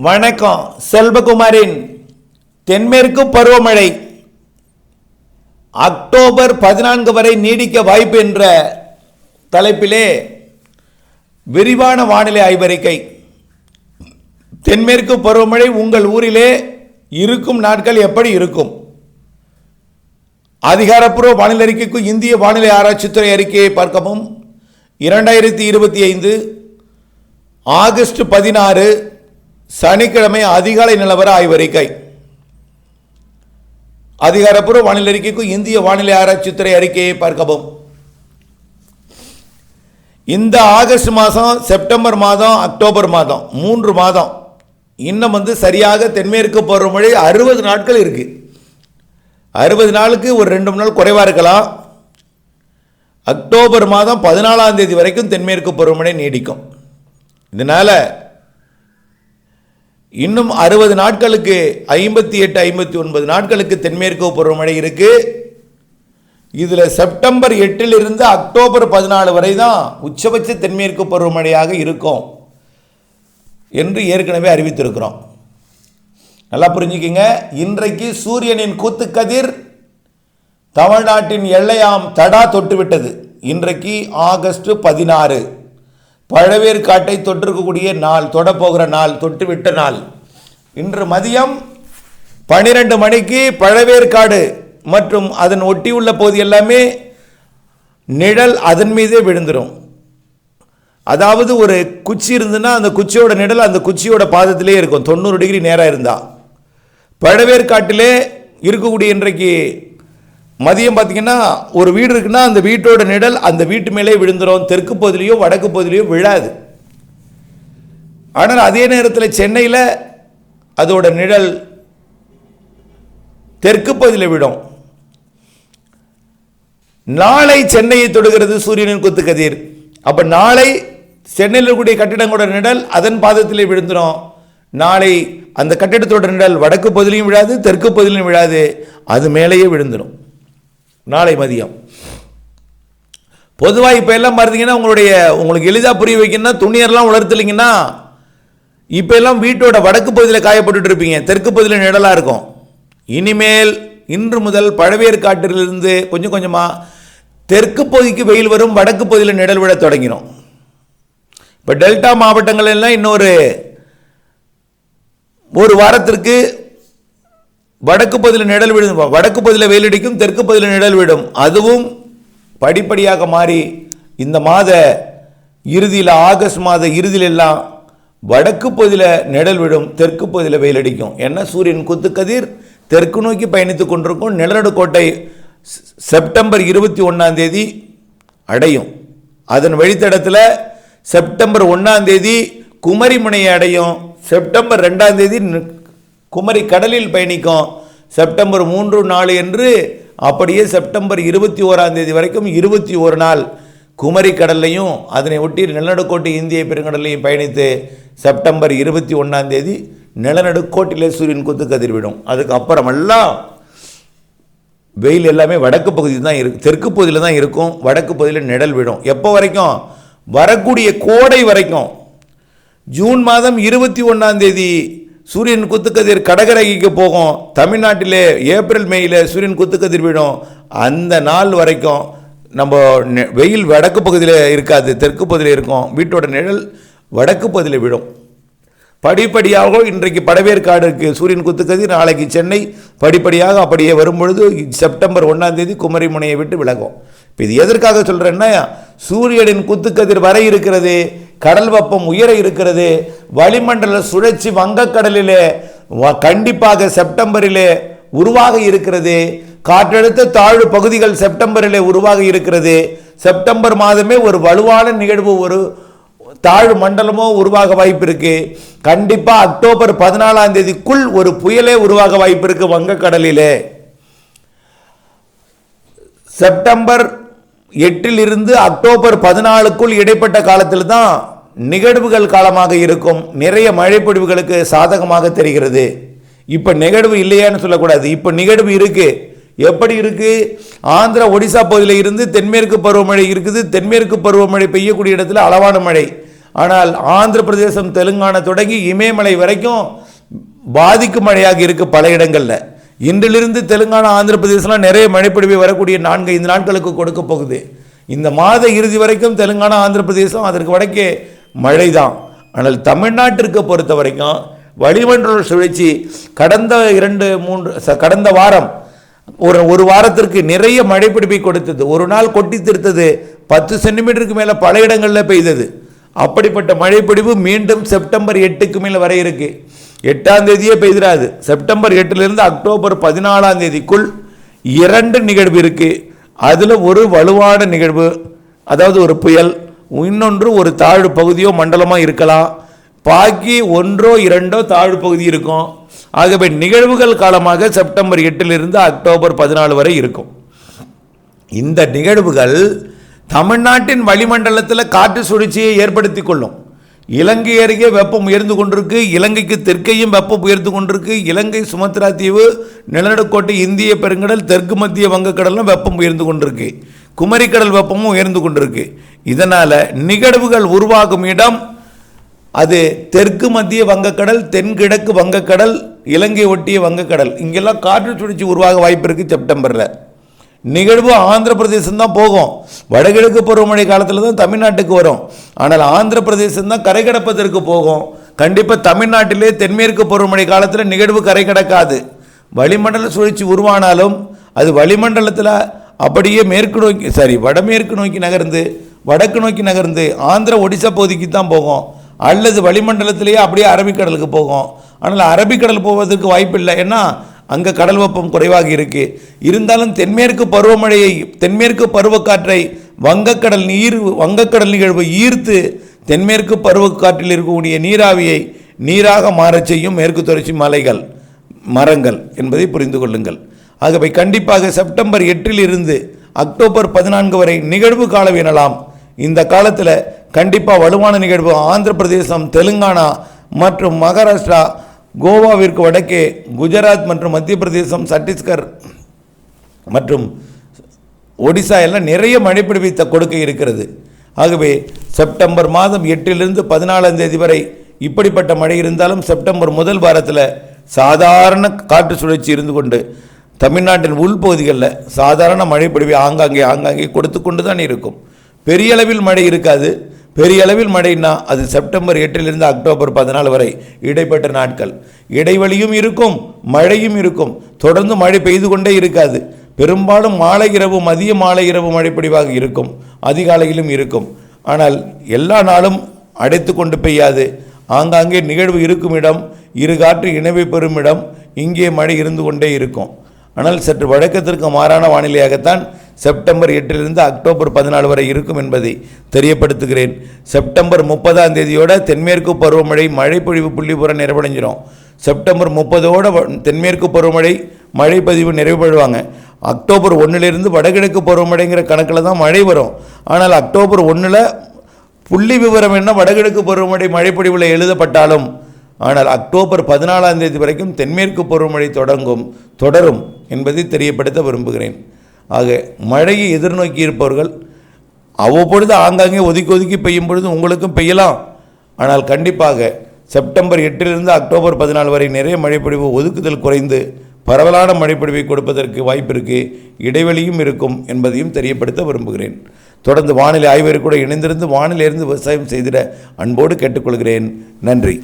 வணக்கம். செல்வகுமாரின் தென்மேற்கு பருவமழை அக்டோபர் 14 வரை நீடிக்க வாய்ப்பு என்ற தலைப்பிலே விரிவான வானிலை ஆய்வறிக்கை. தென்மேற்கு பருவமழை உங்கள் ஊரிலே இருக்கும் நாட்கள் எப்படி இருக்கும்? அதிகாரப்பூர்வ வானிலை அறிக்கைக்கு இந்திய வானிலை ஆராய்ச்சித்துறை அறிக்கையை பார்க்கவும். 2025 ஆகஸ்ட் 16 சனிக்கிழமை அதிகாலை நிலவர ஆய்வறிக்கை. அதிகாரப்பூர்வ வானிலை அறிக்கைக்கு இந்திய வானிலை ஆராய்ச்சித்துறை அறிக்கையை பார்க்கவும். இந்த ஆகஸ்ட் மாதம், செப்டம்பர் மாதம், அக்டோபர் மாதம் 3 மாதம் இன்னும் சரியாக தென்மேற்கு பருவமழை 60 நாட்கள் இருக்கு. 60 நாளுக்கு ஒரு 2 நாள் குறைவாக இருக்கலாம். அக்டோபர் மாதம் 14ஆம் தேதி வரைக்கும் தென்மேற்கு பருவமழை நீடிக்கும். இதனால இன்னும் 60 நாட்களுக்கு 58, 59 நாட்களுக்கு தென்மேற்கு பருவமழை இருக்கு. இதுல செப்டம்பர் 8 இருந்து அக்டோபர் 14 வரை தான் உச்சபட்ச தென்மேற்கு பருவமழையாக இருக்கும் என்று ஏற்கனவே அறிவித்திருக்கிறோம். நல்லா புரிஞ்சுக்கிங்க. இன்றைக்கு சூரியனின் கூத்துக்கதிர் தமிழ்நாட்டின் எல்லையாம் தடா தொட்டுவிட்டது. இன்றைக்கு ஆகஸ்ட் 16 பழவேற்காட்டை தொற்றிருக்கக்கூடிய நாள், தொடப்போகிற நாள், தொட்டுவிட்ட நாள். இன்று மதியம் 12 மணிக்கு பழவேற்காடு மற்றும் அதன் ஒட்டியுள்ள பகுதி எல்லாமே நிழல் அதன் மீதே விழுந்துடும். அதாவது ஒரு குச்சி இருந்துன்னா அந்த குச்சியோட நிழல் அந்த குச்சியோட பாதத்திலே இருக்கும். 90 டிகிரி நேராக இருந்தால் பழவேற்காட்டிலே இருக்கக்கூடிய இன்றைக்கு மதியம் பார்த்தீங்கன்னா ஒரு வீடு இருக்குன்னா அந்த வீட்டோட நிழல் அந்த வீட்டு மேலே விழுந்துடும். தெற்கு பகுதியிலையோ வடக்கு பகுதியிலையோ விழாது. ஆனால் அதே நேரத்தில் சென்னையில் அதோட நிழல் தெற்கு பகுதியில் விடும். நாளை சென்னையை தொடுகிறது சூரியனின் குத்துக்கதிர். அப்போ நாளை சென்னையில் இருக்கக்கூடிய கட்டிடங்களோட நிழல் அதன் பாதத்திலே விழுந்துடும். நாளை அந்த கட்டிடத்தோட நிழல் வடக்கு பகுதியிலையும் விழாது, தெற்கு பகுதியிலும் விழாது, அது மேலேயே விழுந்துடும் நாளை மதியம். பொதுவாக இப்போ எல்லாம் பார்த்தீங்கன்னா உங்களுக்கு எளிதாக புரிய வைக்கணும்னா துணியெல்லாம் உலர்த்தலிங்கன்னா இப்போ எல்லாம் வீட்டோட வடக்கு பகுதியில் காயப்பட்டு இருப்பீங்க, தெற்கு பகுதியில் நிழலாக இருக்கும். இனிமேல் இன்று முதல் பழவேற்காட்டிலிருந்து கொஞ்சம் கொஞ்சமாக தெற்கு பகுதிக்கு வெயில் வரும், வடக்கு பகுதியில் நிழல் விழ தொடங்கிடும். இப்போ டெல்டா மாவட்டங்கள் எல்லாம் இன்னொரு ஒரு வாரத்திற்கு வடக்கு பகுதியில் நிழல் விடும், வடக்கு பகுதியில் வெயில் அடிக்கும், தெற்கு பகுதியில் நிழல் விடும். அதுவும் படிப்படியாக மாறி இந்த மாத இறுதியில், ஆகஸ்ட் மாத இறுதியில் எல்லாம் வடக்கு பகுதியில் நிழல் விடும், தெற்கு பகுதியில் வெயில் அடிக்கும். ஏன்னா சூரியன் குத்துக்கதிர் தெற்கு நோக்கி பயணித்துக் கொண்டிருக்கும். நிலநடுக்கோட்டை செப்டம்பர் 21ஆம் தேதி அடையும். அதன் வழித்தடத்தில் செப்டம்பர் 1ஆம் தேதி குமரி முனையை அடையும். செப்டம்பர் 2ஆம் தேதி குமரி கடலில் பயணிக்கும். செப்டம்பர் 3, 4 என்று அப்படியே செப்டம்பர் 21ஆம் தேதி வரைக்கும் 21 நாள் குமரி கடல்லையும் அதனை ஒட்டி நிலநடுக்கோட்டை இந்திய பெருங்கடலையும் பயணித்து செப்டம்பர் 21ஆம் தேதி நிலநடுக்கோட்டிலே சூரியன் குத்து கதிர்விடும். அதுக்கு அப்புறமெல்லாம் வெயில் எல்லாமே வடக்கு பகுதி தான் இருக்கும், தெற்கு பகுதியில் தான் இருக்கும். வடக்கு பகுதியில் நிழல் விடும். எப்போ வரைக்கும்? வரக்கூடிய கோடை வரைக்கும். ஜூன் மாதம் 21ஆம் தேதி சூரியன் குத்துக்கதிர் கடகரகிக்கு போகும். தமிழ்நாட்டிலே ஏப்ரல் மேயில் சூரியன் குத்துக்கதிர் விடும். அந்த நாள் வரைக்கும் நம்ம வெயில் வடக்கு பகுதியில் இருக்காது, தெற்கு பகுதியில் இருக்கும். வீட்டோட நிழல் வடக்கு பகுதியில் விடும். படிப்படியாக இன்றைக்கு பழவேற்காடுக்கு சூரியன் குத்துக்கதிர், நாளைக்கு சென்னை, படிப்படியாக அப்படியே வரும்பொழுது செப்டம்பர் 1ஆம் தேதி குமரி முனையை விட்டு விலகும். இப்போ இது எதற்காக சொல்கிறேன்னா, சூரியனின் குத்துக்கதிர் வரை இருக்கிறது, கடல் வெப்பம் உயர இருக்கிறது, வளிமண்டல சுழற்சி வங்கக்கடலிலே கண்டிப்பாக செப்டம்பரிலே உருவாக இருக்கிறது, காற்றழுத்த தாழ்வு பகுதிகள் செப்டம்பரிலே உருவாக இருக்கிறது. செப்டம்பர் மாதமே ஒரு வலுவான நிகழ்வு, ஒரு தாழ்வு மண்டலமோ உருவாக வாய்ப்பு இருக்கு. கண்டிப்பா அக்டோபர் 14ஆம் தேதிக்குள் ஒரு புயலே உருவாக வாய்ப்பு இருக்கு வங்கக்கடலிலே. செப்டம்பர் 8 இருந்து அக்டோபர் 14க்குள் இடைப்பட்ட காலத்தில் தான் நிகழ்வுகள் காலமாக இருக்கும். நிறைய மழைப்பொழிவுகளுக்கு சாதகமாக தெரிகிறது. இப்போ நிகழ்வு இல்லையான்னு சொல்லக்கூடாது, இப்போ நிகழ்வு இருக்கு. எப்படி இருக்கு? ஆந்திரா ஒடிசா பகுதியில் இருந்து தென்மேற்கு பருவமழை இருக்குது. தென்மேற்கு பருவமழை பெய்யக்கூடிய இடத்துல அளவான மழை. ஆனால் ஆந்திர பிரதேசம் தெலுங்கானா தொடங்கி இமயமலை வரைக்கும் பாதிக்கும் மழையாக இருக்குது பல இடங்களில். இன்றிலிருந்து தெலுங்கானா ஆந்திர பிரதேசம்லாம் நிறைய மழைப்பொழிவு வரக்கூடிய 4-5 நாட்களுக்கு கொடுக்க போகுது. இந்த மாத இறுதி வரைக்கும் தெலுங்கானா ஆந்திர பிரதேசம் அதற்கு வடக்கே மழை தான். ஆனால் தமிழ்நாட்டிற்கு பொறுத்த வரைக்கும் வளிமண்டல சுழற்சி கடந்த வாரம் ஒரு வாரத்திற்கு நிறைய மழைப்பிடிப்பை கொடுத்தது. ஒரு நாள் கொட்டி தீர்த்தது 10 சென்டிமீட்டருக்கு மேலே பல இடங்களில் பெய்தது. அப்படிப்பட்ட மழைப்பிடிப்பு மீண்டும் செப்டம்பர் 8க்கு மேலே வர இருக்கு. 8ஆம் தேதியே பெய்திராது. செப்டம்பர் 8லிருந்து அக்டோபர் 14ஆம் தேதிக்குள் 2 நிகழ்வு இருக்கு. அதில் ஒரு வலுவான நிகழ்வு, அதாவது ஒரு புயல், இன்னொன்று ஒரு தாழ்வு பகுதியோ மண்டலமாக இருக்கலாம். பாக்கி 1 or 2 தாழ்வு பகுதி இருக்கும். ஆகவே நிகழ்வுகள் காலமாக செப்டம்பர் 8லிருந்து அக்டோபர் 14 வரை இருக்கும். இந்த நிகழ்வுகள் தமிழ்நாட்டின் வளிமண்டலத்தில் காற்று சுழற்சியை ஏற்படுத்தி கொள்ளும். இலங்கை அருகே வெப்பம் உயர்ந்து கொண்டிருக்கு. இலங்கைக்கு தெற்கையும் வெப்பம் உயர்ந்து கொண்டிருக்கு. இலங்கை, சுமத்ரா தீவு, நிலநடுக்கோட்டை, இந்திய பெருங்கடல், தெற்கு மத்திய வங்கக்கடலும் வெப்பம் உயர்ந்து கொண்டிருக்கு. குமரிக்கடல் வெப்பமும் உயர்ந்து கொண்டிருக்கு. இதனால் நிகழ்வுகள் உருவாகும் இடம் அது தெற்கு மத்திய வங்கக்கடல், தென்கிழக்கு வங்கக்கடல், இலங்கை ஒட்டிய வங்கக்கடல். இங்கெல்லாம் காற்று சுழற்சி உருவாக வாய்ப்பு இருக்குது. செப்டம்பரில் நிகழ்வு ஆந்திர பிரதேசம் தான் போகும். வடகிழக்கு பருவமழை காலத்தில் தான் தமிழ்நாட்டுக்கு வரும். ஆனால் ஆந்திர பிரதேசம் தான் கரை கடப்பதற்கு போகும். கண்டிப்பாக தமிழ்நாட்டிலே தென்மேற்கு பருவமழை காலத்தில் நிகழ்வு கரை கடக்காது. வளிமண்டல சுழற்சி உருவானாலும் அது வளிமண்டலத்தில் அப்படியே வடமேற்கு நோக்கி நகர்ந்து வடக்கு நோக்கி நகர்ந்து ஆந்திர ஒடிசா பகுதிக்கு தான் போகும். அல்லது வளிமண்டலத்திலேயே அப்படியே அரபிக்கடலுக்கு போகும். ஆனால் அரபிக்கடல் போவதற்கு வாய்ப்பு இல்லை. ஏன்னா அங்கே கடல் வெப்பம் குறைவாக இருக்குது. இருந்தாலும் தென்மேற்கு பருவக்காற்றை வங்கக்கடல் நிகழ்வு ஈர்த்து தென்மேற்கு பருவக்காற்றில் இருக்கக்கூடிய நீராவியை நீராக மாறச் செய்யும் மேற்கு தொடர்ச்சி மரங்கள் என்பதை புரிந்து கொள்ளுங்கள். ஆகவே கண்டிப்பாக செப்டம்பர் 8லிருந்து அக்டோபர் 14 வரை நிகழ்வு காலம் எனலாம். இந்த காலத்தில் கண்டிப்பாக வலுவான நிகழ்வு ஆந்திர பிரதேசம், தெலுங்கானா மற்றும் மகாராஷ்டிரா, கோவாவிற்கு வடக்கே குஜராத் மற்றும் மத்திய பிரதேசம், சத்தீஸ்கர் மற்றும் ஒடிசா எல்லாம் நிறைய மழை பிடித்த கொடுக்க இருக்கிறது. ஆகவே செப்டம்பர் மாதம் 8லிருந்து 14ஆம் தேதி வரை இப்படிப்பட்ட மழை இருந்தாலும் செப்டம்பர் முதல் வாரத்தில் சாதாரண காற்று சுழற்சி இருந்து கொண்டு தமிழ்நாட்டின் உள்பகுதிகளில் சாதாரண மழை பொழிவை ஆங்காங்கே கொடுத்து கொண்டு தான் இருக்கும். பெரிய அளவில் மழை இருக்காது. பெரிய அளவில் மழைன்னா அது செப்டம்பர் 8லிருந்து அக்டோபர் 14 வரை இடைப்பட்ட நாட்கள். இடைவெளியும் இருக்கும், மழையும் இருக்கும். தொடர்ந்து மழை பெய்து கொண்டே இருக்காது. பெரும்பாலும் மாலை இரவு, மதிய மாலை இரவு மழை பொழிவாக இருக்கும். அதிகாலையிலும் இருக்கும். ஆனால் எல்லா நாளும் அடைத்து கொண்டு பெய்யாது. ஆங்காங்கே நிகழ்வு இருக்கும் இடம், இரு காற்று இணைவை பெறும் இடம், இங்கே மழை இருந்து கொண்டே இருக்கும். ஆனால் சற்று வழக்கத்திற்கு மாறான வானிலையாகத்தான் செப்டம்பர் 8லிருந்து அக்டோபர் 14 வரை இருக்கும் என்பதை தெரியப்படுத்துகிறேன். செப்டம்பர் 30ஆம் தேதியோட தென்மேற்கு பருவமழை மழைப்பொழிவு புள்ளிபுறம் நிறைவடைஞ்சிடும். செப்டம்பர் 30ஓட தென்மேற்கு பருவமழை மழைப்பதிவு நிறைவுபடுவாங்க. அக்டோபர் 1லிருந்து வடகிழக்கு பருவமழைங்கிற கணக்கில் தான் மழை வரும். ஆனால் அக்டோபர் 1 புள்ளி விவரம் என்ன வடகிழக்கு பருவமழை மழைப்பொழிவில் எழுதப்பட்டாலும் ஆனால் அக்டோபர் 14ஆம் தேதி வரைக்கும் தென்மேற்கு பருவமழை தொடரும் என்பதை தெரியப்படுத்த விரும்புகிறேன். ஆக மழையை எதிர்நோக்கி இருப்பவர்கள் அவ்வப்பொழுது ஆங்காங்கே ஒதுக்கி பெய்யும் பொழுது உங்களுக்கும் பெய்யலாம். ஆனால் கண்டிப்பாக செப்டம்பர் 8லிருந்து அக்டோபர் 14 வரை நிறைய மழைப்பொழிவு ஒதுக்குதல் குறைந்து பரவலான மழைப்பொழிவை கொடுப்பதற்கு வாய்ப்பு இருக்குது. இடைவெளியும் இருக்கும் என்பதையும் தெரியப்படுத்த விரும்புகிறேன். தொடர்ந்து வானிலை ஆய்வரை கூட இணைந்திருந்து வானிலையிலிருந்து விவசாயம் செய்திட அன்போடு கேட்டுக்கொள்கிறேன். நன்றி.